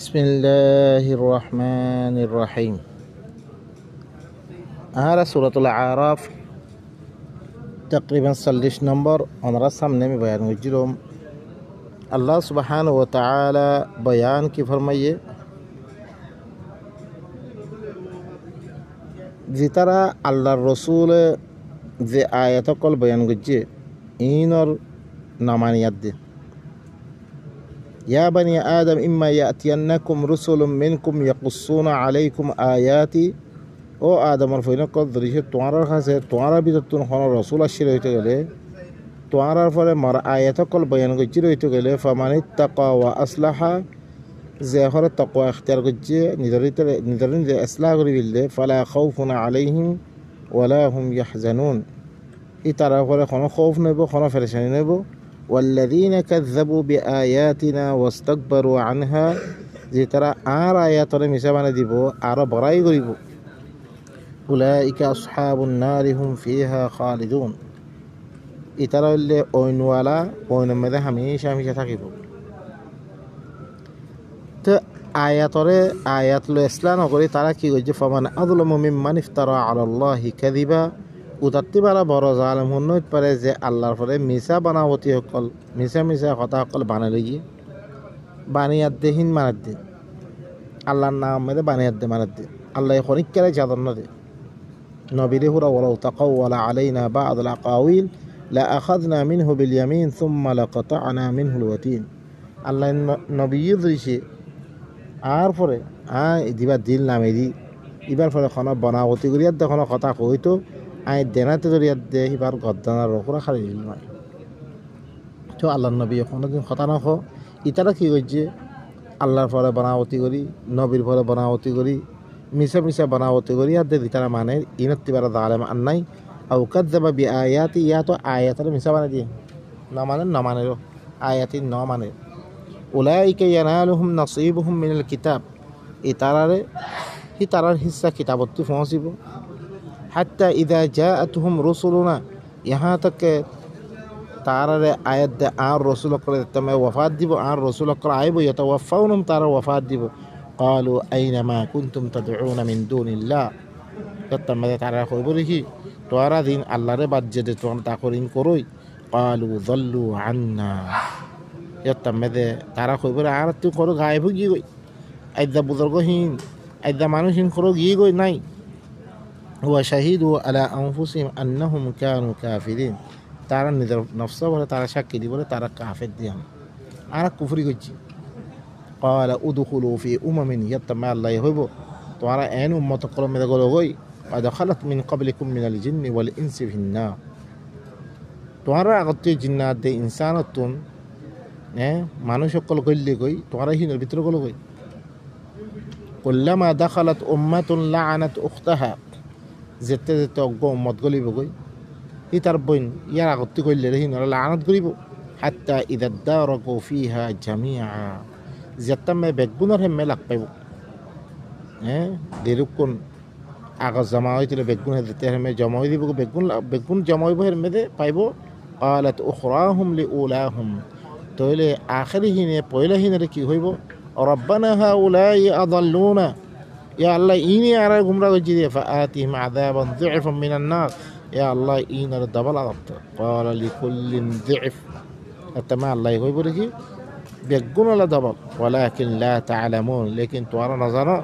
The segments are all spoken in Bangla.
বিসমিল্লাহির রহমানির রহিম। আরা সূরাতুল আরাফ তকরিবান 40 নম্বর আমরা সামনে में बयान गुजरों। अल्लाह सुब्हानहु व तआला बयान की फरमाइए जितारा अल्लाहर रसूल जे आयत कल बयान गुजे इन और नामानियत दे या बनी आदम इम्मा यातियन्नकुम रुसुलुम मिनकुम यकुस्सूना अलैकुम आयाति ও আদমর ফৈনকল ধরিছে তোমার কাছে তোমার ভিতর তুমি কোনো রসুল আসি রইতে গেলে তোমার পরে মার আয়াতকল বয়ান করছি রইতে গেলে ফামানিত তাকা ওয়া আসলাহা যে হরে তাকওয়া ইখতিয়ার করছে নিদরিন যে ইসলাহ করি বিললে ফালা খাউফুন আলাইহিম ওয়ালা হুম ইয়াহজানুন। ই তারা পরে কোনো খৌফ নেব কোনো পেরেশানি নেব। ওয়াল্লাযীনা কাযযাবু বিআয়াতিনা ওয়াস্তাকবারু আনহা যে তারা আর আয়াতরে মিছা বানাই দিব আর বড়াই করিব। উলাইকা আসহাবুন নারি হুম ফিহা খালিদুন। ইতারা হইলে ওইনওয়ালা ওইনের মধ্যে হামেশা হামেশা থাকিব। তো আয়াত লো ইসলাম নকরি তারা কি করছে ফামান আযলামু মিম্মান ইফতারা আলাল্লাহি কাযিবা উতাত্তিবারা বড় জালেম হইতে পারে যে আল্লাহর পরে মিছা বানাবতি সকল মিছা কথা সকল বানাই লইয়ে বানিয়াত দে হিন মানাত দে আল্লাহর নাম মেরে বানিয়াত দে মানাত দে আল্লাহ খনিকরে জাদন দে নবীরে হুরা ওয়ালাউ তাকাওয়ালা আলাইনা বা'দুল আকাওয়িল লা আখাযনা মিনহু বিল ইয়ামিন সুম্মা লাকাতা'না মিনহুল ওয়াতিন। আল্লাহ নবী দিছে আর পরে দিবা দিল নামে দি ইবার পরে খন বনাবতি করিয়াত দে কোনো কথা কইতো দেনাতে ধরিয়াত দে এবার গদ্দানার রকুরা খালি দিল নয়। তো আল্লাহ নবী কোনোদিন কথা নখ ইতারা কি করছে আল্লাহর পরে বনাবতি করি নবীর পরে বনাবতি করি মিশা বানাবতি করি আর দেখি তারা মানে ইনত্তিবার জালেম আর নাই আউকাত যাবা বি আয়াতি ইয়া তো আয়াতের মিশা বানাই দিয়ে না মানেরও আয়াতি ন মানে উলাইকা ইয়ানালুহুম নাসীবুহুম মিনাল কিতাব এই তারার হিস্সা কিতাবত্তি পৌঁছিব। হাত্তা ইদা জাআতুহুম রুসুলুনা ইহা তক তারারে আয়াত দে আর রসুল করে তুমি ওয়াফাত দিব আর রসুল করে আইব ইয়াতাওয়াফাউহুম তারা ওয়াফাত দিব। قالوا أينما كنتم تدعون من دون الله تتمد تعالى خبره توارا دين الله ربات جد توان تاخرين كروي قالوا ضلوا عنا يتمد تعالى خبره عارت كرو غايب جيغوي أيضا بزرگهين أيضا مانوشين كرو جيغوي ناي وشهدوا على أنفسهم أنهم كانوا كافرين تعالى نذر نفسه ولا تعالى شك دي ولا تعالى كافر ديهم عارك كفري جي قال ادخلوا في يتمع الله يهبو توارا ان امه قوم مده گلوگوي ودخلت من قبلكم من الجن والانس في النار توارا আগতে জিন্নাত দে ইনসানতুন মানুষ সকল কইলে কই তোরা হিনের ভিতরে গলগই কুল্লামা দখলত উম্মাতুন লাআনাত উখতাহা যেতে অগ্গ উম্মত গলিব গই ই তার বইন ইয়ার আগতে কইলে হিনরা লাআনাত করিব হাত্তা ইদা দারাকু ফিহা জামিআ যেতামে বেগুনের হেমে লাগ পাইব দেরুকন আগত জমা হয়েছিল বেগুন যেতে হেমে জমা হয়ে দিব বেগুন জমা হইব হের মেদে পাইব قالت اخراهم لاولاهم তইলে আখিরিহিনে পয়লাহিনে কি হইব রব্বানা হাউলাই আযাল্লুনা ইয়া আল্লাহ ইনি আর গুমরা গজি দে ফাআতিহিম আযাবান যিফান মিনান নার ইয়া আল্লাহ ইনার ডাবল আযাব قال لكل ضعف আতমা আল্লাহ হইব কি بيقولون لا ضبط ولكن لا تعلمون لكن توارى نظرا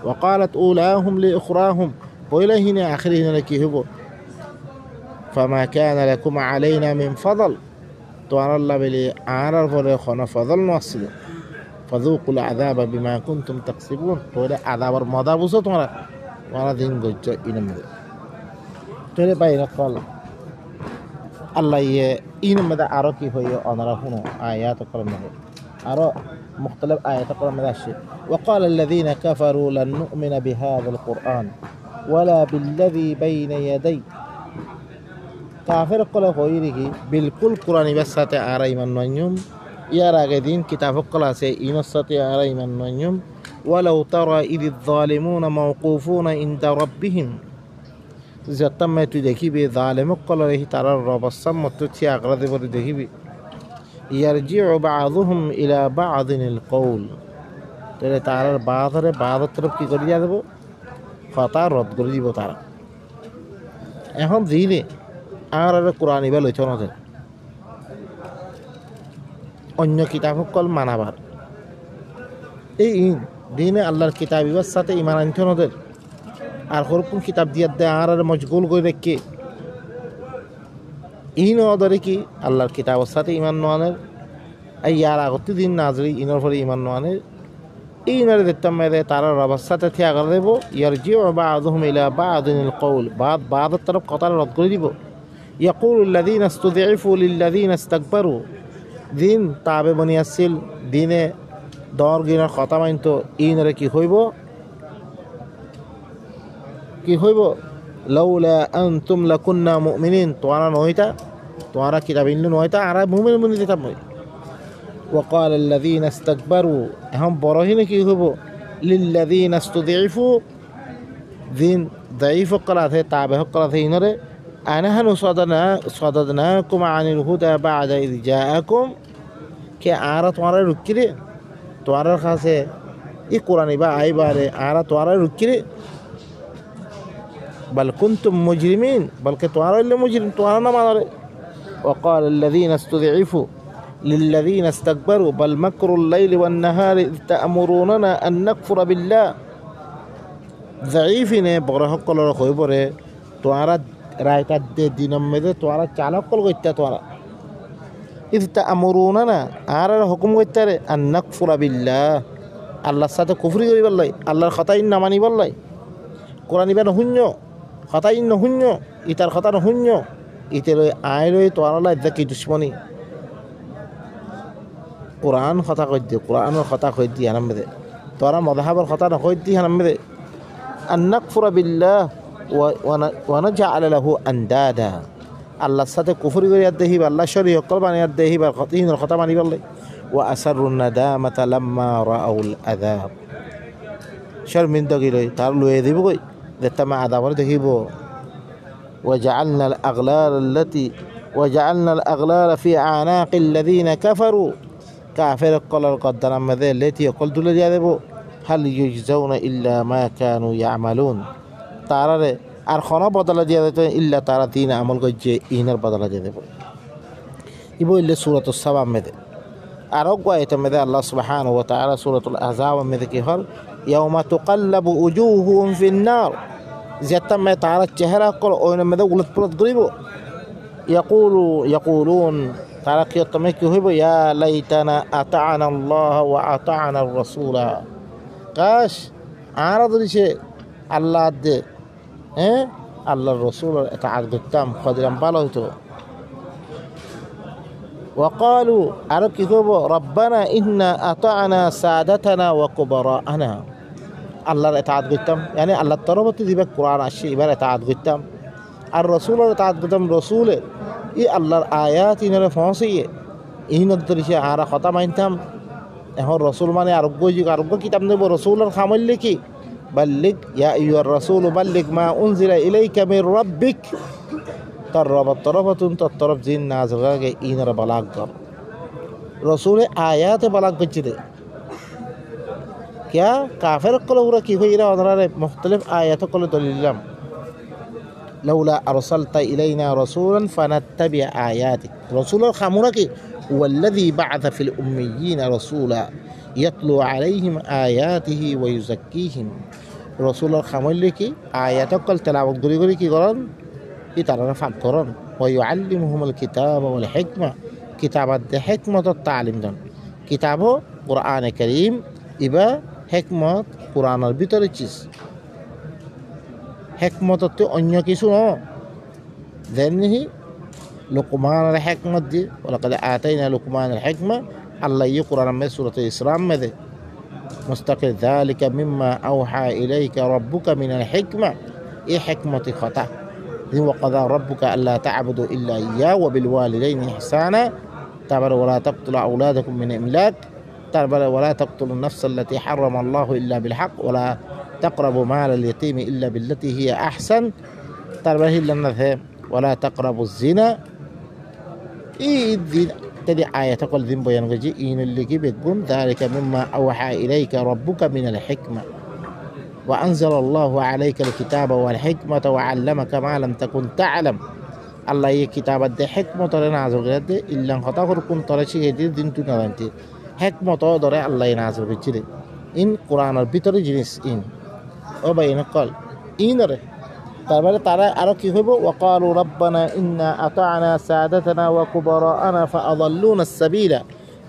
وقالت أولاهم لأخراهم وإلى آخرين لك هبو فما كان لكم علينا من فضل توارى الله بلي عارر فريخنا فضل نوصل فذوقوا العذاب بما كنتم تكسبون توارى عذاب المضى بسط وارى دين قجة إنما توارى باين قال الله إنما دا عرقي هو أنا رفنو آيات قرمه أرى مختلف آيات قرآن مداشي وقال الذين كفروا لن نؤمن بهذا القرآن ولا بالذي بين يدي كافر قل غيره بالكل قرآن بس آري من نيوم يا راغدين كتاب قل سيئين آري من نيوم ولو ترى إذ الظالمون موقوفون عند ربهم زتم تدكي بظالم قل له ترى الرب الصمت تيا أغرد بردكي يرجع بعضهم إلى بعض القول তাহলে তারার বাহাদুর তরফ কি করে দিয়া দেবো কথা রদ করে দিব তারা এখন দিনে আর কোরআন ইবা লইছ না অন্য কিতাব সকল মানাবার এই দিনে আল্লাহর কিতাব ইবার সাথে ইমান আনছ নদের আর হরকুম কিতাব দিয়া দেয় আর মজগুল করে রেখে ওদের কি আল্লাহর কিতাবের সাথে ইমান নোয়ানের এই ইয়ার আগতে দিন নাজরি ইনর ফলে ইমান নোয়ানের ইনারে দেখতাম মেয়েদের তারা রবার সাথে থিয়া করে দেবো ইয়ার জিও বা আদহম ইলা বা আদিনুল কৌল বাদের তরফ কথা রদ করে দিব ইয়াকুল উল্লাদিন আস্তুদিফু লিল্লাদিন আস্তাকবারু দিন তাবে বনি আসছিল দিনে দর গিনার কথা মানত ইনরে কি হইব লাউলা আনতুম লাকুন্না মুমিনিন তোরা নয়তা তোরা কিতাব ইনলু নয়তা আর মুমিন বনি দিতাম মই وقال الذين استكبروا هم برهين كي هو للذين استضعفوا ذين ضعيف قراته تابع قراته نره أنحن صددناكم عن الهدى بعد إذ جاءكم كي آرا توارا ركيري توارا خاصه إي قرآن با آي باره آرا توارا ركيري بل كنتم مجرمين بل كتوارا اللي مجرم توارا نمانره وقال الذين استضعفوا للذين استكبروا بل مكر الليل والنهار إذ تأمروننا أن نكفر بالله ضعيفين بغره قل رخوي بره توارا رايت الدين مده توارا چالا قل گيتا توارا إذ تأمروننا آر حكم گيتره أن نكفر بالله الله ساته كفر করি বললাই আল্লাহর কথা না মানি বললাই কোরআন ইবান হুন্য কথা ইন হুন্য ইতার কথা হুন্য ইতে লই আই লই তোরা লাই দেখি দুশ্মনী কোরআন কথা কই দি কোরআনের কথা কই দি হানাম দে তোরা মাযহাবের কথা না কই দি হানাম দে আন নাকফুরা বিল্লাহ ওয়া নাজআল লাহু আনদাদা আল্লাহর সাথে কুফরি করি দেহি আল্লাহ শরীক কল বানিয়ে দেহি বা কতিনের কথা মানি বললে ওয়া আসরুন নাদামাতা লাম্মা রাআউল আযাব শর্মিন্দগি লই তার লয়ে দিব কই দেতামা আযাবর দেখিব وجعلنا الأغلال في أعناق الذين كفروا كافر قال القدر مذل التي يقول دول جاذبوا هل يجزون إلا ما كانوا يعملون ترى أرخنا بدل جاذبوا إلا ترى دين عمل جي إنر بدل جاذبوا يبو إلا سورة السبع مذل أرجو أيتم الله سبحانه وتعالى سورة الأحزاب مذل كهر يوم تقلب وجوههم في النار زيتم تعالى الشهرة قل أين مذل ولد برد قريبو يقولون تعالى كيوتمك يهبو يا ليتنا أطعنا الله وأطعنا الرسول قاش عارض لشيء الله دي الله الرسول اطاعت قدام قدرا بالوتو وقالوا عرب كيهبو ربنا إنا أطعنا سادتنا وكبراءنا الله اطاعت قدام يعني الله تربط دي بالقرآن الشيء بل اطاعت قدام الرسول اطاعت قدام رسوله ই আল্লাহর আয়াত ইনারে ফসিয়ে ইহিনতর সে আরা কথা মানতাম এখন রসুল মানে আরোগ্য কিতাব নেব রসুলের খামল্লে কি বাল্লিক ইয়া আইয়ুর রাসূল বাল্লিক মা উনজিলা ইলাইকা মির রাব্বিক তার রবের তরফতুন তার তরফ জিন নাযিল হয়ে ইনারে বালাগ কর রসুলে আয়াতে বালাগ করছে দে क्या काफिर কল ওরা কি হইরা ওনারে মুখতলিফ আয়াত কল দলিলাম لولا أرسلت إلينا رسولا فنتبع آياتك رسول الخامورك هو الذي بعث في الأميين رسولا يتلو عليهم آياته ويزكيهم رسول الخامورك آياتك قل تلاوت غري كي قران يترى فقران ويعلمهم الكتاب والحكمة كتاب الحكمة التعليم دون كتابه قرآن كريم إبا حكمة قرآن البيتر چيز حكمة أنيا كيسونا ذنه لقمان الحكمة دي ولقد آتينا لقمان الحكمة الله يقرأ من سورة الإسراء ماذا مستقل ذلك مما أوحى إليك ربك من الحكمة إيه حكمة خطأ وقضى ربك ألا تعبدوا إلا إياه وبالوالدين إحسانا تبر ولا تقتلوا أولادكم من إملاق تبر ولا تقتلوا النفس التي حرم الله إلا بالحق ولا تقربوا مال اليتيم إلا بالتي هي أحسن تربه إلا النذهب ولا تقربوا الزنا تدي آية قل ذنب ينغجي إن اللي بيقوم ذلك مما أوحى إليك ربك من الحكمة وأنزل الله عليك الكتاب والحكمة وعلمك ما لم تكن تعلم الله كتاب ده حكمة ترى نازل قد إلا خطأ كن ترى شيء جديد دين تنادي حكمة ترى الله ينازل بجد إن قرآن البتر جنس إن أو بين قال إن ره ترى أركي هبو وقالوا ربنا إنا أطعنا سادتنا وكبراءنا فأضلونا السبيل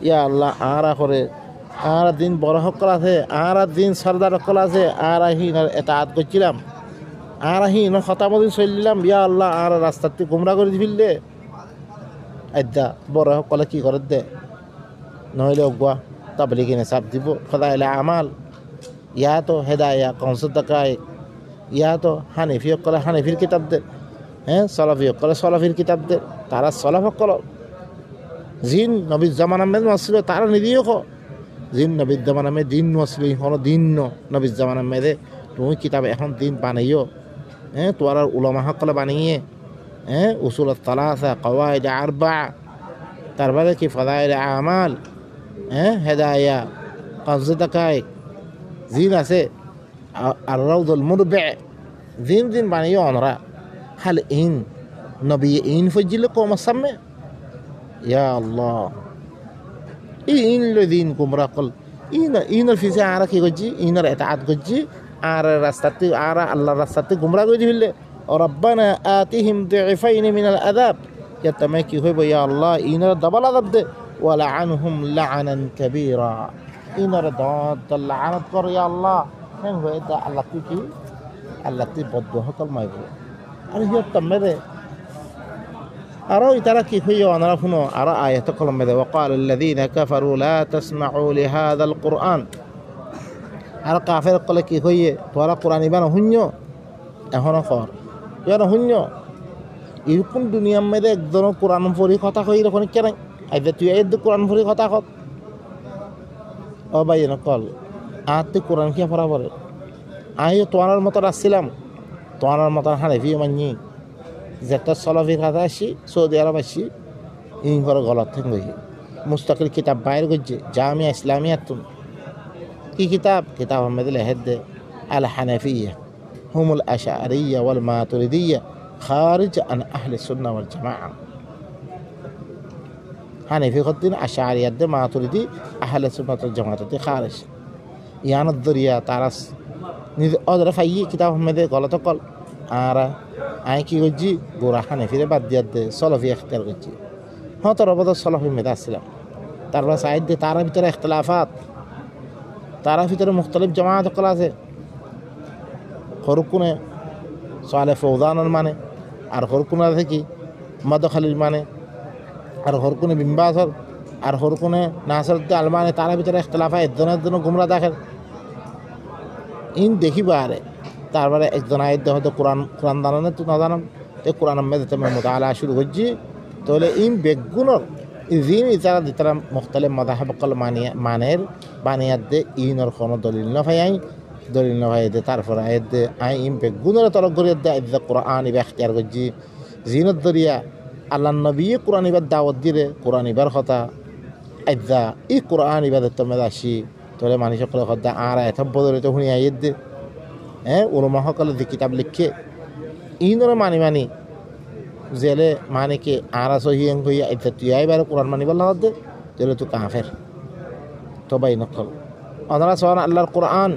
يا الله آرا خوري آرا دين بره قلاته آرا دين سردار قلاته آرا هين اطاعت করছিলাম آرا هين خطا মদিন চললাম ইয়া আল্লাহ آرا রাস্তাতে গুমরা করে দিলে আদা বড় কলা কি করে দে নইলে ওগা তাবলিগিনে সাব দিব ফাদাইল আমাল ইয়া তো হেদায়া কনসদ দাকায় ইয়া তো হানিফি কলা হানিফির কিতাব দে হ্যাঁ সালাফি কলা সালাফির কিতাব দে তারা সালাফ কলা জিন নবীর জামানা মে আসছিল তারা নিদিও কো জিন নবীর জামানা মে দিন আসছিল হলো দিন নবীর জামানা মে দে তুমি কিতাব এখন দিন বানাইও হ্যাঁ তোরা উলামা কলা বানিয়ে হ্যাঁ উসুল الثلاثه قواعد اربعه তারপরে কি ফাদাইল আমাল হ্যাঁ হেদায়া কনসদ দাকায় জিন আছে الروض المربع زين بانيو أنرا هل إن نبي إن فجلكم السماء يا الله إن الذين كم رقل إن الفيزا عارك يجي إن الإتعاد يجي عار رستي عار الله رستي كم رقل يجي ربنا آتهم ضعفين من العذاب يتمكي هو يا الله إن الدبل ضد ولعنهم لعنا كبيرا إن رداد اللعنة قر يا الله هن هو إذا الله تي بدو هكل ما يبغى أنا هي تمرة أرى ترى كيف هي أنا رفنا أرى آية تقول ماذا وقال الذين كفروا لا تسمعوا لهذا القرآن أرى كافر قال كيف هي ترى القرآن يبان هنيو هنا خار يبان هنيو يكون دنيا ماذا يقدرون القرآن فوري خطأ خير خوني كنا إذا تيجي القرآن فوري خطأ خط أبا ينقل آت القرآن كيف فرابر آية توانر مطر السلام توانر مطر حنفي مني زت الصلافي هذا الشيء سعودي عرب الشيء إن فرق غلط هنگوي مستقل كتاب باير گجي جامع إسلامية تون كي كتاب هم مثل هد الحنفية هم الأشعرية والماتريدية خارج عن أهل السنة والجماعة حنفي خدين أشعرية ده ماتريدي أهل السنة والجماعة دي خارج يعني الضرية تعرس أدرى في كتاب هم مثل غلط قال آرا أي كي گجي غورا حنفي ده بعد دياد صلافي اختيار گجي ها ترى بدل صلافي مدى السلام ترى سعيد ده تعرف ترى اختلافات تعرف ترى مختلف جماعات قلاسه خرقونه صالح فوضان المانه আর খরকুনা থেকে মদখালিল মানে আর খরকুনে বিম্বাসর আর খরকুনে নাসরতে আলমানে তার ভিতরে ইখতিলাফ হয় একজনের গুমরা দেখেন ইন দেখিবা আরে তারপরে একজন আয়াত হয়তো কোরআন জানেন তো না জানেন তো কোরআনের মধ্যে তুমি মুতাআলা শুরু করছি তাহলে ইন বেগুনর ইজিন ইতারা দিতারা মুখতালিফ মাযহাব কল মানের বানিয়াত দে ইনর কোন দলিল না ভাই দলিল না ভাই দে তারপরে আয়াত দে আই ইন বেগুনর তরক করে দে ইদ কোরআন ইবা ইখতিয়ার করছি জিনত দরিয়া আল্লাহ নবী কোরআন ইবা দাওয়াত দিলে কোরআন ইবার কথা আইদা ই কোরআন ইবা দে তুমি আসি তাহলে মানুষ সকল কথা আর এত বদলে তো হুনি আয়াত দে হ্যাঁ উলামা সকল দি কিতাব লিখে ইনর মানি জেলে মানে কি আরা সহিং হইয়া ইত্যাদি তুই আইবার কোরআন মানিবার লাগত দে তাহলে তো কাফের তো বাই নকল আল্লাহ সুবহান আল্লাহর কোরআন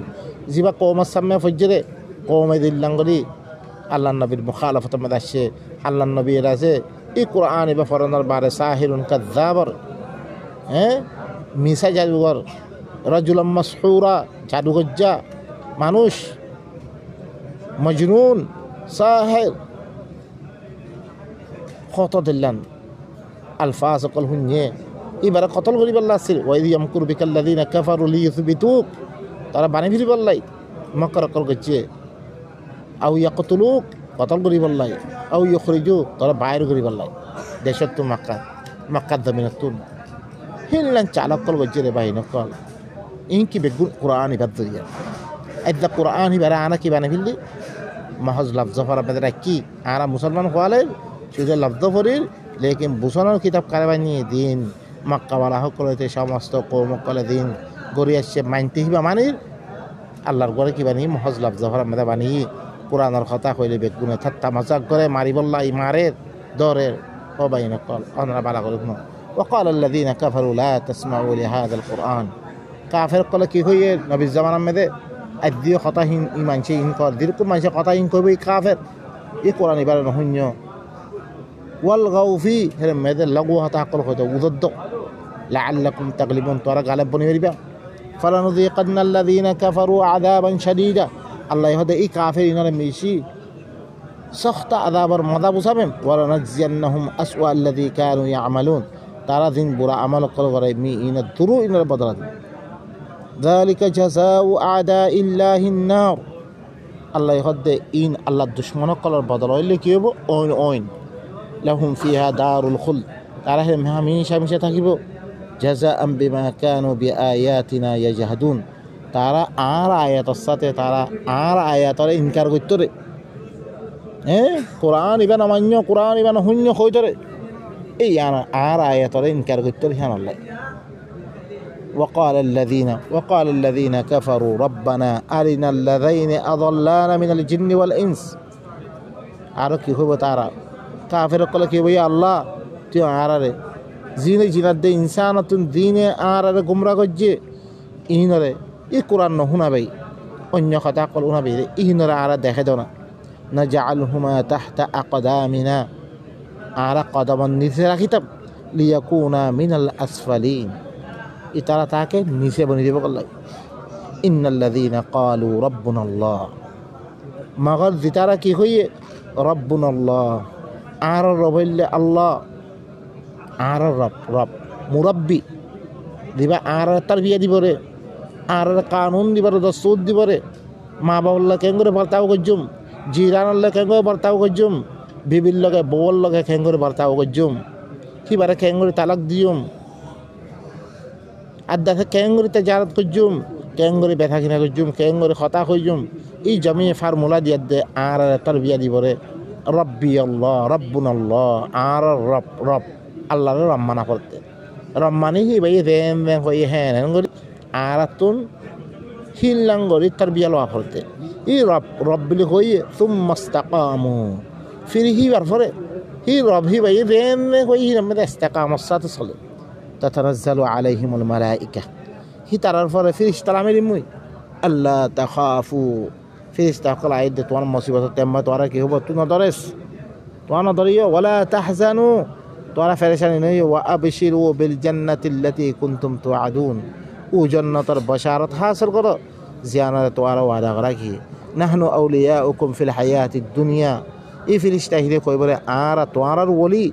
জিবা কওমের সামনে ফজরে কওমে দিল্লাঙ্গলি আল্লাহ নবীর মুখালাফত মাদাশে আল্লাহ নবীর আছে এই কোরআন ইবা ফরনার বারে সাহিরুন কাযাবর হ্যাঁ মিসা জাদুঘর রাজুলাম মাসহুরা জাদুগজ্জা মানুষ মজনুন সাহির কত দিলেন আলফাজ কল হুনিয়ে এবারে কতল করি বললা আছে ওয়াইদি ইয়ামকুরু বিকাল্লাযিনা কাফারু লিইউসবিতুক তারা বানি ফিরি বললাই মক্কার কল গচ্ছে আও ইয়াকতুলুক কতল করি বললাই আও ইউখরিজু তারা বাইর করি বললাই দেশত তো মক্কা জমিনত হিলন চালক কল গচ্ছে রে বাইন কল ইনকি বেগুন কুরআন ইবাদরিয়া আইদা কুরআন ইবারে আনা কি বানি ফিরলি महज लफ्ज़ फरा बेदरा की आरा मुसलमान खोले शुद्ध लफ्ज़ फरीर लेकिन बुसनर किताब कारबानी दिन মক্কাওয়ালা সকলতে সমস্ত কৌমকলে দিন গড়ি আসছে মানতে হিবা মানির আল্লাহর গড়ে কি বানি মহজ লফজ মেদা বানি কোরআনের কথা কইলে বেগুনে ঠাট্টা মজাক করে মারি বললা ই মারের দরের ও বাইন কল অনরা বালা করে ন وقال الذين كفروا لا تسمعوا لهذا القرآن কাফের কলে কি হইয়ে নবী জামানা মেদে আদিও কথাহীন ইমানছে ইন কর দিরকুম মানছে কথাহীন কইবে কাফের ই কোরআন ইবার নহন্য ওয়াল গাউফি হেরে মেদে লাগু হতা কল কইতো উদদ্দ লাআল্লাকুম তাগলিবুন তোরা গালেব বনি হইবা فلنذيقن الذين كفروا عذابا شديدا আল্লাহ হদে ই কাফের ইনারে মিশি সখত আযাবার মজা বুঝাবেন ওয়ালানাজিয়ান্নাহুম আসওয়া আল্লাযী কানু ইয়ামালুন তারা দিন বুরা আমল করে মি ইনা দুরু ইনার বদলা দিন যালিকা জাযাউ আদাইল্লাহি النار আল্লাহ হদে ইন আল্লাহ দুশমন কলার বদলা হইলে কি হবো ওইন ওইন লাহুম ফিহা দারুল খুলদ তারা হামেশা হামেশা থাকিব জাযাআম বিমা কানু বিআয়াতিনা ইয়াজহাদুন তারা আর আয়াতের সাথে তারা আর আয়াতরে ইনকার করতরে কোরআন ইবান অমান্য কোরআন ইবান শূন্য হইতরে এই আর আয়াতরে ইনকার করতরে হ্যাঁ আল্লাহ وقال الذين كفروا ربنا أرنا الذين أضلانا من الجن والإنس আরো কি হইব তারা কাফের কলে কি হইব আল্লাহ তুই আরারে জিনে জিনার দে ইনসানাতুন দিনে আরারে গুমরা করছে ইনরে ই কোরআন নহুনাবেই অন্য কথা কল উনাবেই ইনরে আরা দেখে দাও না নাজআলহুমা তাহতা আকদামিনা আরা কদমন নিচে রাখিতাম লিয়াকুনা মিনাল আসফালিন ই তারা তাকে নিচে বনিয়ে দেব আল্লাহ ইন্নাল্লাযীনা ক্বালু রাব্বুনাল্লাহ মগর জিতারা কি হইয়ে রাব্বুনাল্লাহ আর রবইল্লে আল্লাহ আর রব রব মুরব্বি দিবা আর তারবিয়া দিবরে আর কানুন দিবরে দস্তুর দিবরে মা বাবুল্লাহ কেঙ্গরে বার্তাও করজুম জিরানাল্লাহ কেঙ্গরে বার্তাও করজুম বিবির লগে বউর লগে কেঙ্গরে বার্তাও করজুম কিবারে কেঙ্গরে তালাক দিয়ুম আর দেখে কেঙ্গরে তেজারত করজুম কেঙ্গরে ব্যথা কিনা করজুম কেঙ্গরে হতা করজুম এই জমি ফার্মুলা দিয়া দে আর তারবিয়া দিবরে রব্বি আল্লাহ রব্বুনাল্লাহ আর রব রব আল্লাহর রম্মানা করতে রম্মানি হি ভাই দেন দেন হই হ্যাঁ গরি আরাতুন হিল্লাঙ্গরি তার বিয়া লওয়া করতে ই রব রব বিলি হই সুম্মাস্তাকামু ফির হি বার পরে হি রব হি ভাই দেন হই হি আমাদের ইস্তাকামত সাথে চলে তাতানাজ্জালু আলাইহিমুল মালাইকা হি তারার পরে ফেরেশতারা মেরিমুই আল্লাহ তাখাফু ফেরেশতা কল আইদ তোমার মুসিবত তেম্মা তোরা কি হবো তুই না দরেস তোরা না দরিও ওয়ালা তাহজানু তোরা ফেরেশানি নই ওয়া আবশিরু বিল জান্নাতিল্লাতী কুনতুম তুআদুন ও জান্নাতের বশারত হাসিল করো জিয়ানাতে তোরা ওয়াদা করা কি নাহনু আউলিয়াউকুম ফিল হায়াতিদ দুনিয়া এই ফেরেশতা হিরে কই বলে আর তোরার ওলি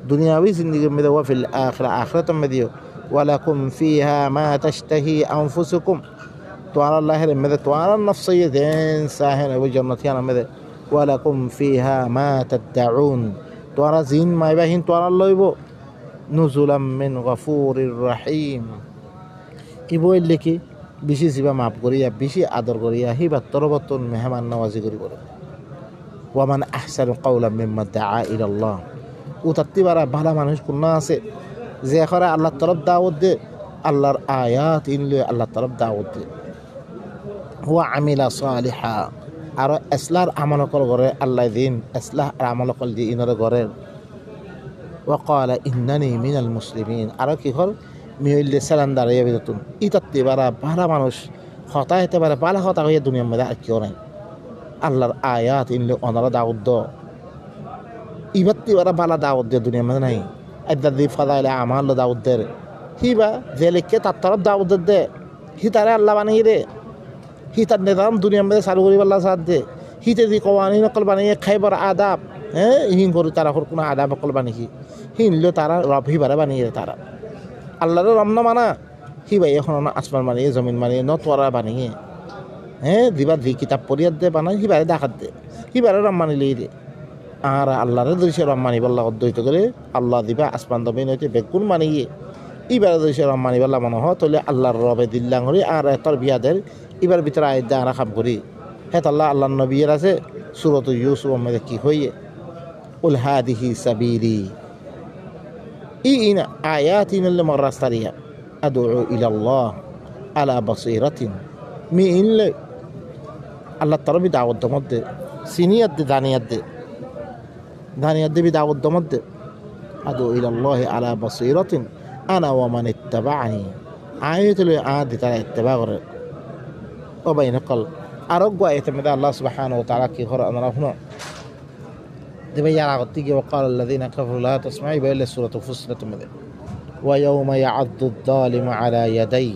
দুনিয়াবি জিন্দেগি মে ওয়া ফিল আখিরাত মে দিও ওয়ালাকুম ফিহা মা তাশতাহি আনফুসুকুম তোরা আল্লাহর মে তোরা নফসিয়ে দেন সাহেন ওই জান্নাতিয়ানা মে ওয়ালাকুম ফিহা মা তাদউন তোরা জিন মাইবাহিন তোরা লইব নুজুলাম মিন গফুরির রহিম ই বইলে কি বেশি জিবা মাফ করিয়া বেশি আদর করিয়া হিবা তরবতন মেহমান নওয়াজি করিব ওয়ামান আহসানু কাওলাম মিম্মা দাআ ইলাল্লাহ ও তাত্তিবারা ভালো মানুষ কোন আছে যে এখরা আল্লাহর তরফ দাওয়াত দে আল্লাহর আয়াত ইনলে আল্লাহর তরফ দাওয়াত দে হুয়া আমিলা সালিহা আর ইসলার আমল করে আল্লাহ দিন ইসলাহ আমল কল দি ইনরে করে ওয়াকাল ইন্নানি মিনাল মুসলিমিন আর কি হল মিহইলে সালান্দার ইয়ে বিদতুন ইতাত্তি বারা ভালো মানুষ হতা হতে পারে ভালো হতা হইয়া দুনিয়ার মধ্যে আর কেউ নাই আল্লাহর আয়াত ইনলে অনারা দাউদ দ ইবাত্তি বারা ভালো দাউদ দিয়ে দুনিয়ার মধ্যে নাই আদাদি ফাদাইলে আমাল দাউদ দে হিবা যে লেখকে তার তরফ দাউদ দে হি তারে আল্লাহ বানিয়ে দে হি তার নিজাম দুনিয়ার মধ্যে চালু করি আল্লাহ সাথ দে হিতে দি কওয়ানি নকল বানিয়ে খাইবার আদাব হিন করে তারা কোনো আদাব অকল বানিয়ে হিনলেও তারা রব হিবারে বানিয়ে তারা আল্লাহর রমনা মানা হি ভাই এখন আসমান বানিয়ে জমিন বানিয়ে নতরা বানিয়ে দিবার দি কিতাব পড়িয়ার দে বানাই হিবারে দেখাত দে হিবারে রম মানিলেই দে আর আল্লাহরে দৃশ্য রম মানি বল্লা অদ্বৈত করে আল্লাহ দিবা আসমান জমিন হইতে বেগুন মানিয়ে ইবারে দৃশ্য রম মানি বল্লা মনে হয় তাহলে আল্লাহর রবে দিল্লাং করি আর তোর বিয়াদের এবার ভিতরে আয় দা রাখাম করি হেতাল্লাহ আল্লাহ নবীর আছে সূরাত ইউসুফ মধ্যে কি হইয়ে উল হাদিহি সাবিলি إن آياتنا اللي مرة استريا أدعو إلى الله على بصيرة مي إن الله ترى بدعوة دمد سينية دانية بدعوة دمد أدعو إلى الله على بصيرة أنا ومن اتبعني آية اللي عاد ترى اتباع وبين قلب أرجو آية من الله سبحانه وتعالى كي قرأ أنا هنا دبي على غطيك وقال الذين كفروا لا تسمعوا بإلا سورة فصلت مذ ويوم يعض الظالم على يديه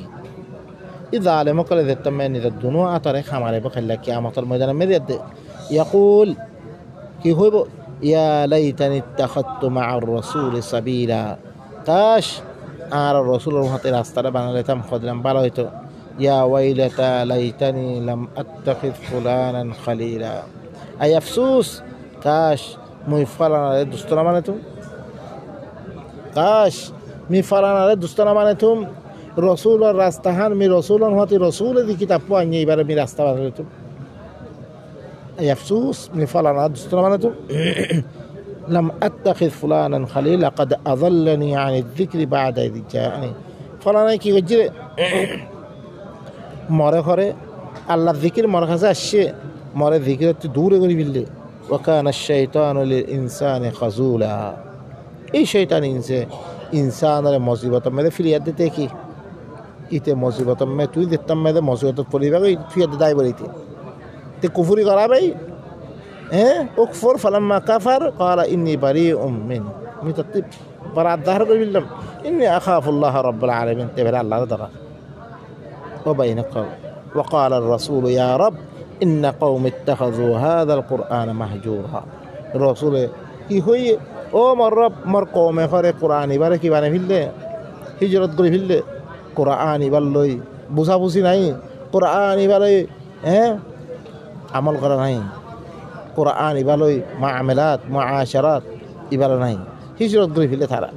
إذا علم قال إذا تمني إذا الدنيا أترك حمله بخلا كيامة الميدان مذ يقول كي هو يا ليتني اتخذت مع الرسول سبيلا كاش على الرسول المهتر استربنا لتم خدلن بالويتو يا ويلتى ليتني لم أتخذ فلانا خليلا أي أفسوس كاش مي فلانا دوستنا مانتم كاش مي فلانا دوستنا مانتم رسول راستهان مي رسول هاتي رسول دي كتاب واني يبر مي راست مانتم أي أفسوس مي فلانا دوستنا مانتم لم أتخذ فلانا خليلا قد أضلني عن الذكر بعد إذ جاءني فلانا كي وجري মরে করে আল্লাহর জিকির মর কাছে আসছে মরে জিকির একটু দূরে করে ফেললে ওয়াকানা শাইতানু লিল ইনসানি খাজুলা এই শয়তান ইনসানের মুসিবত মেরে ফিরিয়ে দিতে কি ইতে মুসিবত মে তুই দিতাম মেরে মুসিবত পড়িবা তুই দায় বলিতে তে কুফরি করা ভাই হ্যাঁ উকফর ফালাম্মা কাফার ক্বালা ইন্নী বারিউম মিন মি তত্তি বারাত জাহর করে বললাম ইন্নী আখাফুল্লাহ রাব্বুল আলামিন তে বেরা আল্লাহর দ্বারা وبين قوم وقال الرسول يا رب إن قوم اتخذوا هذا القرآن مهجورا الرسول كي هوي او مر رب مر قوم خره قرآن بارك بانه فيله هجرت করে ফেললে قرآن বললই বুঝাবুঝি নাই قرآن বলই আমল করা নাই قرآن বলই মুআমালাত মুআশারাত ইবাল নাই হিজরত করে ফেললে তারা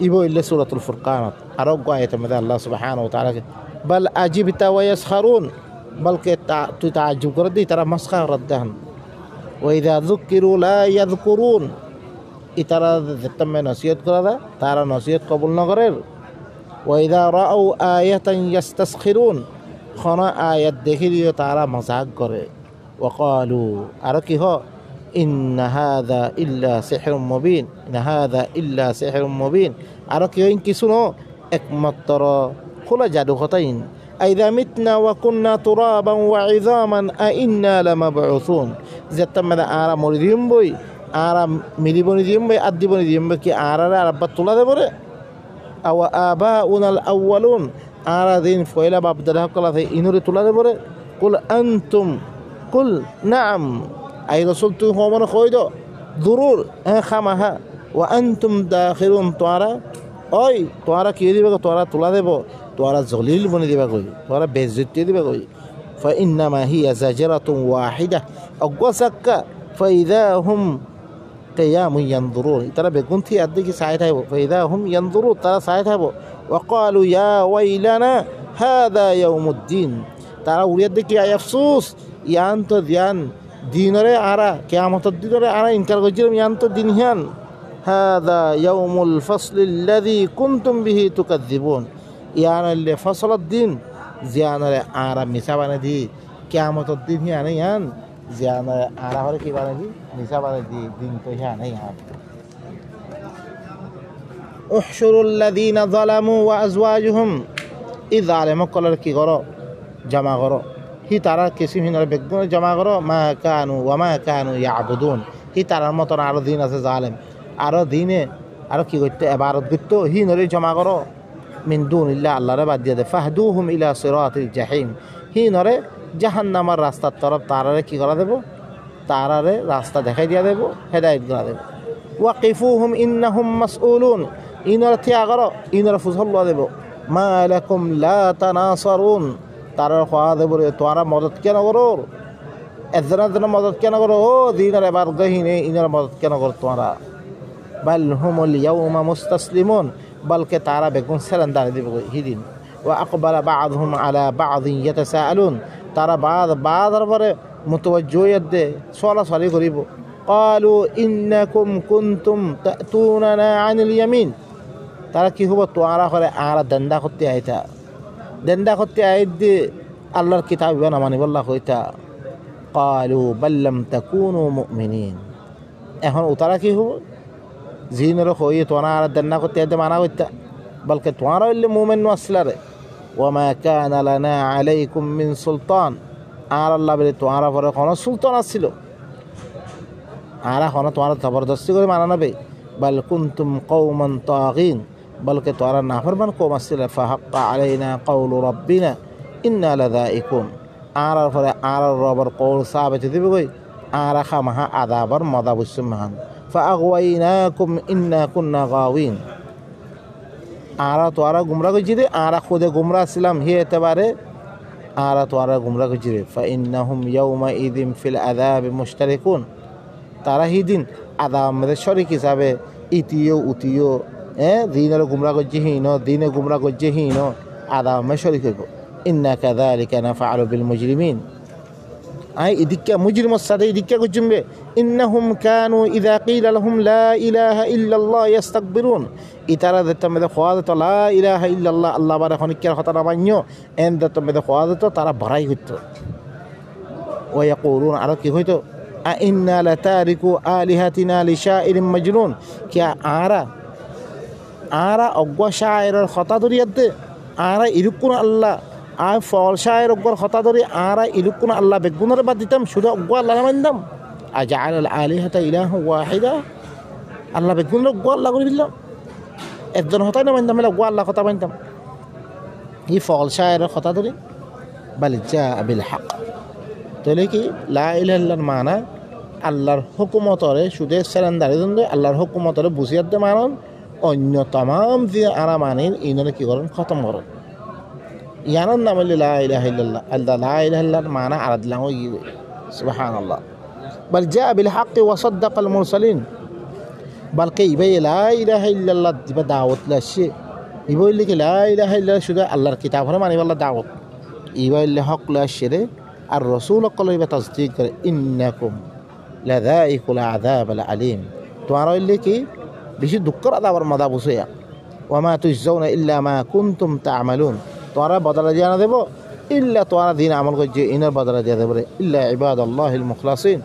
ইবো ইল্লা সূরাতুল ফুরকান আরোগ্য আয়াতের মধ্যে আল্লাহ সুবহানাহু ওয়া তাআলা বল আজিবতা ওয়া ইয়াসখারুন বলকে তুই তাজ্জুব করে দি তারা মাসখারা দেন ওয়া ইযা যুকিরু লা ইয়াযকুরুন ইতারা যেতমে নসিহত করা তারা নসিহত কবুল না করে ওয়া ইযা রাউ আয়াতান ইস্তাসখিরুন খানা আয়াত দেখি দিয়ে তারা মজাক করে ওয়া ক্বালু আর কি হ إن هذا إلا سحر مبين إن هذا إلا سحر مبين আর কেউ কি শুনো একমাত্র খোলা জাদু কথাইন আইদা মিতনা ওয়া কুননা তুরাবান ওয়া ইযামান আইন্না লামাবউসুন যেতমে আরা মরিদিম বই আরা মিলিবনি দিম বই আদিবনি দিম বই কি আরা আব্বা তোলা দেব রে আও আবাউনাল আউয়ালুন আরা দিন ফয়লা বাপ দাদা কলা ইনুরে তোলা দেব রে কুল আনতুম কুল নাম أي رسول تو هو من خويدو ضرور خامها وأنتم داخلون توارا أي توارا كي دي بقى توارا تولا دي بقى توارا زغليل بني دي بقى توارا بزيت دي بقى فإنما هي زجرة واحدة أقوسك فإذا هم قيام ينظرون ترى بيكون في أديك ساعتها فإذا هم ينظرون ترى ساعتها وقالوا يا ويلنا هذا يوم الدين ترى وليدك يا أفسوس يا أنت ديان দিনরে আরা কিয়ামতের দিনরে আরা ইনকার করছিলাম ইয়ান্ত দিনহান হাদা ইয়াউমুল ফাসলিল্লাযী কুনতুম বিহি তুকাযযিবুন ইয়ানাল ফাসলাদ দিন জিয়ানারে আরা মিছা বানাই দি কিয়ামতের দিন হিয়ানে ইয়ান জিয়ানারে আরা হরে কি বানাই দি মিছা বানাই দি দিন তো হিয়ানে ইয়ান উহশুরুল লাযীনা যালামু ওয়া আজওয়াজুহুম ইয যালিমু কলার কি করো জামা করো হি তারা কিছু হিনার বেগুন জমা করো মা কানু ইয়াবুদুন হি তারার মতন আরো দিন আছে জালেম আরো দিনে আরো কি করতে ইবাদত করতে হি নরে জমা করো মিন দুনিল্লাহ আল্লাহরে বাদ দিয়ে দে ফাহদুহুম ইলা সিরাতিল জাহিম হি নরে জাহান্নামের রাস্তার তরফ তারারে কি করা দেব তারারে রাস্তা দেখাই দিয়া দেব হেদায়েত করা দেব ওয়াকিফুহুম ইন্নাহুম মাসউলুন ইনর থিয়া করো ইনর ফুসল্লা দেব মা লাকুম লা তানাসারুন তারা খাওয়া দেব রে তোরা মদত কেন করো একজনের মদত কেন করো ও দিনের এবার গহিনে ইনার মদত কেন করো তোরা বাল হুমুল ইয়াউমা মুস্তাসলিমুন বলকে তারা বেগুন সেরেন্ডার দিবে হিদিন ওয়া আকবালা বা'দুহুম আলা বা'দিন ইয়াতাসাআলুন তারা বাদ পরে মুতাওয়াজ্জিহ দে সরাসরি করিব قالوا إنكم كنتم تأتوننا عن اليمين তারা কি হবো তোয়ারা করে আর দন্দা করতে আইতে আল্লাহর কিতাব না মানি বল্লা কইতা قالوا بل لم تكونوا مؤمنين এখন তারা কি হবো জিনর কই তোরা আর দন্দা করতে আইতে মানা কইতা বলকে তোরা হইলে মুমিন আসলারে وما كان لنا عليكم من سلطان আর আল্লাহ বলে তোরা পরে কোন সুলতান ছিল আর এখন তোরা জবরদস্তি করে মানা নেবে بل كنتم قوما طاغين বলকে তোরা নাফরমান কওম ছিল فحق علينا قول ربنا إنا لذائقون আর পরে আর রবের কওল সাবিত দিবে কই আর খামাহা আযাবার মদা বুসমান فأغويناكم إنا كنا غاوين আর তোরা গুমরাহ কইছি দে আর খুদে গুমরাহ ছিলাম হে এতবারে আর তোরা গুমরাহ কইছি দে فإنهم يومئذ في العذاب مشتركون তারা হিদিন আযাব মধ্যে শরীক হিসাবে ইতিও উতিও দিনের গুমরাহ কইছি হিন দিনে গুমরাহ কইছি হিন আযাব মে শরীক হইব إنا كذلك نفعل بالمجرمين আই ইদিকা মুজরিমর সাথে ইদিকা কইছবে إنهم كانوا إذا قيل لهم لا إله إلا الله يستكبرون ইতারা দতমে খোয়াদত লা ইলাহা ইল্লাল্লাহ আল্লাহ বারে খনিকের কথা না মান্য এন দতমে খোয়াদত তারা ভরাই হইতো ওয়া ইয়াকুলুন আর কি হইতো আ ইন্না লাতারিকু আলিহাতিনা লিশাইরিন মাজনুন কিয়া আরা অগwa শায়রের কথা দরিয়াতে আরা ইরুকুন আল্লাহ আই ফল শায়র অগর কথা দরি আরা ইরুকুন আল্লাহ বেগুনের বাদ দিতাম শুধু অগwa আল্লাহ মানতাম আজআল আল আলিহাতা ইলাহা ওয়াহিদা আল্লাহ বেগুনের অগwa আল্লাহ করে দিলাম একজন হতাই না মানতাম গো আল্লাহ কথা মানতাম ই ফল শায়ের কথা ধরে বাল জা বিল হক তাহলে কি লা ইলাহা ইল্লাল্লাহ মানা আল্লাহর হুকুমতরে শুধু সেরেন্দারি দন্দে আল্লাহর হুকুমতরে বুঝিয়াত দে মানন অন্য तमाम যে আরা মানেন ইনরে কি করেন খতম করেন ইয়ানোর নাম লা ইলাহা ইল্লাল্লাহ আল্লাহ লা ইলাহা ইল্লাল্লাহ মানা আরাদলাম হই সুবহানাল্লাহ বাল জা বিল হক ওয়া সাদ্দাকাল মুরসালিন বলকে ইবাই লা ইলাহা ইল্লাল্লাহ দিবা দাওয়াত লাসে ইবাইলে কি লা ইলাহা ইল্লাল্লাহ শুধু আল্লাহর কিতাব হরে মানি আল্লাহ দাওয়াত ইবাইলে হক লাসে আর রাসূল কলইবা তাসদীক করে ইন্নাকুম লাযাইকুল আযাবাল আলিম তোমরা হইলে কি বেশি দুঃখের আযাবের মজা বুঝিয়া ওয়া মা তুজজাউনা ইল্লা মা কুনতুম তা'মালুন তোমরা বদলা দিয়া না দেব ইল্লা তোমরা দিন আমল করছে ইনার বদলা দিয়া দেব ইল্লা ইবাদাল্লাহিল মুখলাসিন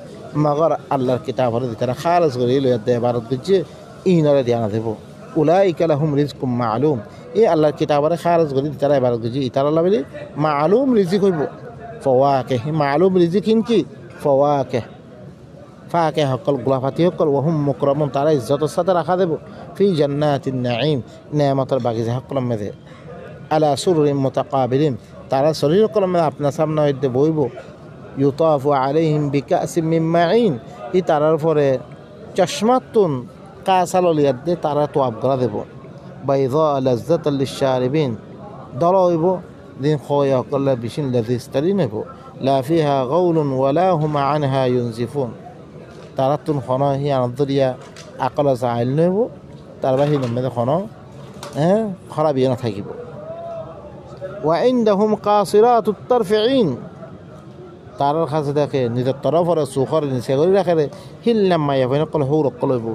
মগর আল্লাহর কিতাব হরে তারা খালেস করে লইয়া দে ইবাদত করছে ইনারে দিয়া না দেব উলাইকা লাহুম রিজকুম মা'লুম এই আল্লাহর কিতাব হরে খালেস করে তারা ইবাদত করছে ইতারা আল্লাহ বলি মা'লুম রিজিক হইব ফওয়াকিহ মা'লুম রিজিক কি ফওয়াকিহ ফাকে হকল গুলাফাতি হকল ওহুম মুকরামুন তারা ইজ্জতের সাথে রাখা দেব ফি জান্নাতিন নাঈম নেয়ামতের বাগিচা হকল মধ্যে আলা সুরুরিন মুতাকাবিলিন তারা শরীর হকল মধ্যে আপনার সামনে হইতে বইব ইউতাফু আলাইহিম বিকাসিম মিন মাঈন ই তারার পরে চশমাতুন কাসালিয়াত দে তারা তোয়াব করা দেব বাইযা লাজ্জাতাল লিশারিবিন দল হইব দিন খয় হকল বিশিন লাযিজ তারিন হইব লা ফিহা গাউলুন ওয়ালা হুম আনহা ইউনজিফুন তারা তুন খন হি আনন্দরিয়া আকল চাইল নইব তার বাহির নমেদে খন খারাপ ইয়ে না থাকিব ওয়া ইনদাহুম কাসিরাতুত তারফিন তার কাছে দেখে নিজের তরফরে সুখর নিচে করে রাখে হিল্লাম মাইয়া ভাই নকল হৌ রকল হইব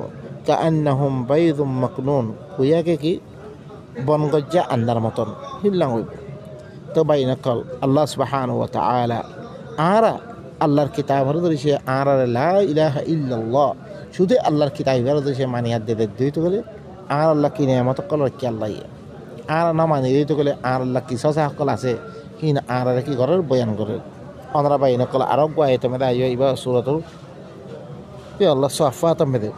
কাআন্নাহুম বাইদুম মাকনুন হুইয়াকে কি বনগজ্জা আন্দার মতন হিল্লাম হইব তো বাই নকল আল্লাহ সুবহানাহু ওয়া তাআলা আরা আল্লাহর কিতাব হরে ধরেছে আর লা ইলাহা ইল্লাল্লাহ শুধু আল্লাহর কিতাব হরে ধরেছে মানিয়াত দে দিতে গেলে আর আল্লাহ কি নিয়ামত কল কি আল্লাহ আর না মানি দিতে গেলে আর আল্লাহ কি সসা হকল আছে কি না আর কি করে বয়ান করে আমরা বাই নকল আরো গোয়াইতে মেদা আইও ইবা সূরাতুল কি আল্লাহ সাফাত মেদে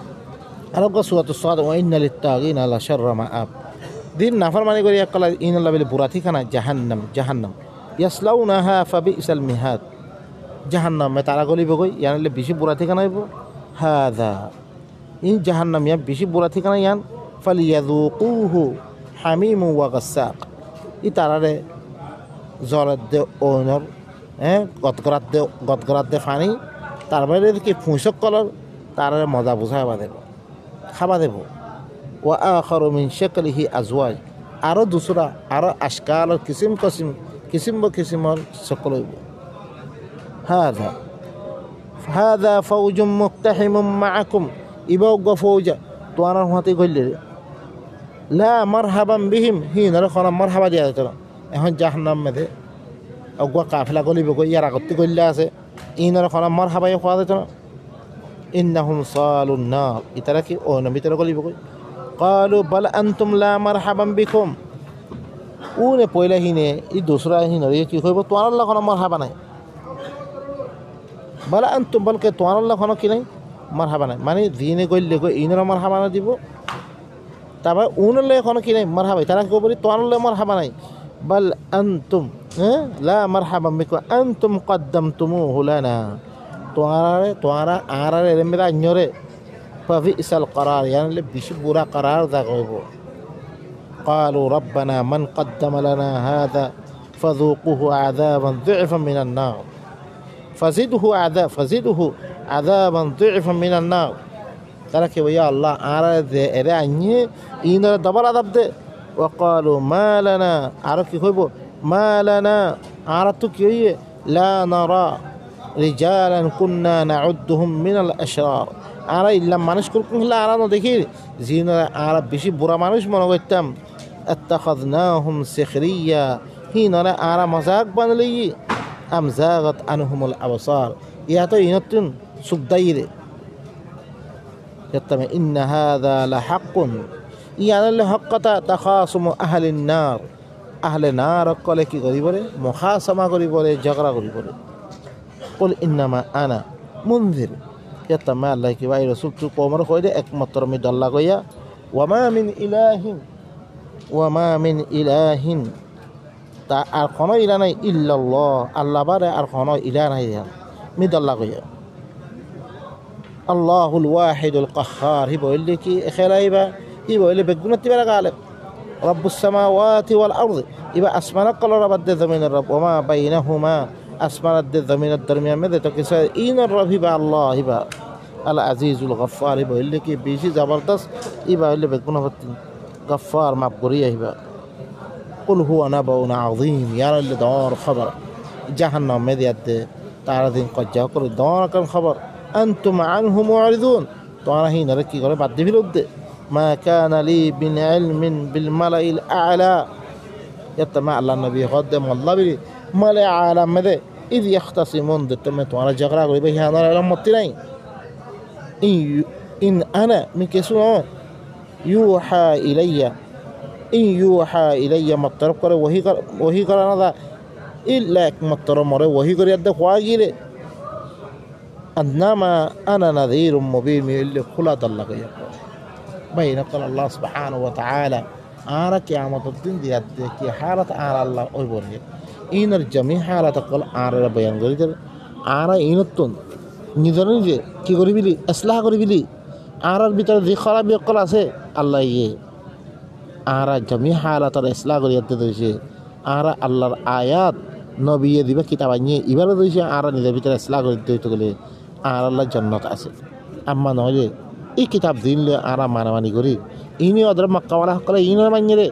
আরো গো সূরাতুস সাদ ওয়া ইন্না লিত্তাগিনা লা শাররা মাআব দিন নাফরমানি করি একলা ইনাল্লাহ বিল বুরা ঠিকানা জাহান্নাম ইয়াসলাউনাহা ফাবিসাল মিহাদ জাহান্নামে তারা গলিব গই ইয়ানলে বেশি বুড়া ঠিকানা হইব হাদা এই জাহান্নাম ইয়া বেশি বুড়া ঠিকানা ইয়ান ফালিয়াযুকুহু হামিমু ওয়া গাসসাক ই তারারে জরদ দে ওনর গদগরাত দে ফানি তারপরে কি ফুঁসক কলর তারারে মজা বুঝাইবা দেব খাবা দেব ওয়া আখারু মিন শাকলিহি আজওয়াজ আরো দুসরা আরো আশকাল কিসিমর সকল হইব هذا হাদা ফাউজুম মুক্তাহিমুম মাআকুম ইবাউগ ফৌজা তোয়ানার হাতে কইলে লা মারহাবাম বিহিম হিনার খনা মারহাবা দিয়া যেত এখন জাহান্নাম মেদে অগুয়া কাফেলা গলিব কই ইয়ার আগতে কইলা আছে ইনার খনা মারহাবাই খোয়া যেত না ইন্নাহুম সালুন নার ইতারা কি ও নবী তারা গলিব কই قالوا بل انتم لا مرحبا بكم উনে পয়লা হিনে ই দোসরা হিনে কি কইব তোয়ার আল্লাহ খনা মারহাবা নাই বলা আনতুম বলকে তোয়ার আল্লাহ খনা কি নাই মারহাবা নাই মানে দিনে গইলে কই ইনার মারহাবা না দিব তারপর উনলে এখন কি নাই মারহাবা তারা কি বলি তোয়ানলে মারহাবা নাই বল আনতুম লা মারহাবা বিকুম আনতুম কদ্দামতুমুহু লানা তোয়ারা আরারে রেমেদা ñore ফাবিসাল করার ইয়ানলে বেশি বুড়া করার দা কইব قالوا ربنا من قدم لنا هذا فذوقوه عذابا ضعفا من النار فزده عذابا ضعفا من النار তারা কি ইয়া আল্লাহ আর এরে আইনি ইনরে ডাবল আযাব দে وقالوا ما لنا আর কি কইব ما لنا আর তো কি হইয়ে لا نرى رجالا كنا نعدهم من الاشرار আর ইল্লা মানুষ কুলকুলা আর না দেখি জিনরা আর বেশি বুড়া মানুষ মনে করতাম اتخذناهم سخريا হিনরে আর মজাক বানালি am zagat anhum al-absar ইয়া তো ইনতুন সুদাইরে يتم إن هذا لحق يعني لحقتا تخاصم أهل النار أهل النار قال كي غريبره مخاصمة غريبره جغرة غريبره قل إنما أنا منذر يتم الله كي باي رسول قومر خويده اكمتر من الله غيا وما من إله تا أرخنا إلهنا إلا الله الله بار أرخنا إلهنا من الله غيا আল্লাহুল ওয়াহিদুল কাহ্হার হি বললে কি খেলাইবা হি বললে বেগুনা তিবারা গালেব রব্বুস সামাওয়াতি ওয়াল আরদ ইবা আসমানা কল রব্দ জমিনের রব ওমা বাইনাহুমা আসমানাদ জমিনের দরমিয়ান মে তো কিসা ইনর রব হিবা আল্লাহ হিবা আল আজিজুল গফফার হি বললে কি বেশি জবরদস্ত ইবা বললে বেগুনা গফফার মাফ করিয়া হিবা কুল হুয়া নাবাউন আযীম ইয়ার দর খবর জাহান্নাম মে দিয়াতে তার দিন কজ্জা করে দর কাম খবর أنتم عنه معرضون طبعا هنا ركي قال بعد في الود ما كان لي من علم بالملأ الأعلى يتمع الله النبي قدم الله بلي ملأ عالم ماذا إذ يختصمون دتمت وانا جغرا قولي بي هانا لما تنين إن أنا من كسونا يوحى إلي مطرب قرى وهي قرى نذا إلا مطرب مرة وهي قرى يدك واجيلي أنما أنا نذير مبين اللي خلط الله يقول بين قال الله سبحانه وتعالى أنا قيامة الدين دي كي حالة أنا الله أقول إن الجميع حالة قال أنا بيان قريد أنا إن التون نذرني جي كي قريب لي أصلاح قريب لي أنا بيتر ذي خراب يقول أسه الله يه أنا جميع حالة الإصلاح قريد تدري أنا الله آيات نبي يديبه كتابني إبارة دوشي أنا نذر بيتر إصلاح قريد تقولي আর আল্লাহ জান্নাত আছে আম্মা নয় এই কিতাব দিনলে আরা মানামানি করি ইনি ওদের মক্কাওয়ালা সকলে ইনার মানিয়ে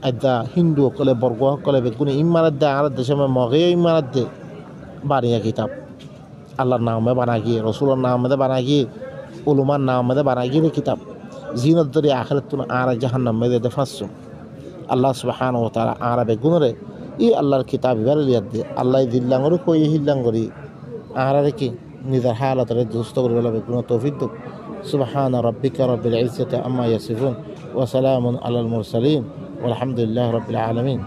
আদা হিন্দু সকলে বর্গ সকলে বেগুনি ইমানত দে আর দেশে মগে ইমানত দে বানিয়া কিতাব আল্লাহর নামে বানা গিয়ে রসুলের নামে বানা গিয়ে উলুমার নামে বানা গিয়ে কিতাব জিনত ধরে আখেরাত তুন আর জাহান্নাম মে দে ফাঁসুম আল্লাহ সুবহানাহু ওয়া তাআলা আর বেগুনরে ই আল্লাহর কিতাব ইবার লিয়াদ দে আল্লাহ দিল্লাঙ্গরে কই হিল্লাঙ্গরি আর কি নিদার হালাত রে দুস্ত করে বলা বেগুন তৌফিক দো সুবহান রাব্বিকা রাব্বিল ইজ্জাতি আম্মা ইয়াসিফুন ওয়া সালামুন আলাল মুরসালিন ওয়ালহামদুলিল্লাহি রাব্বিল আলামিন।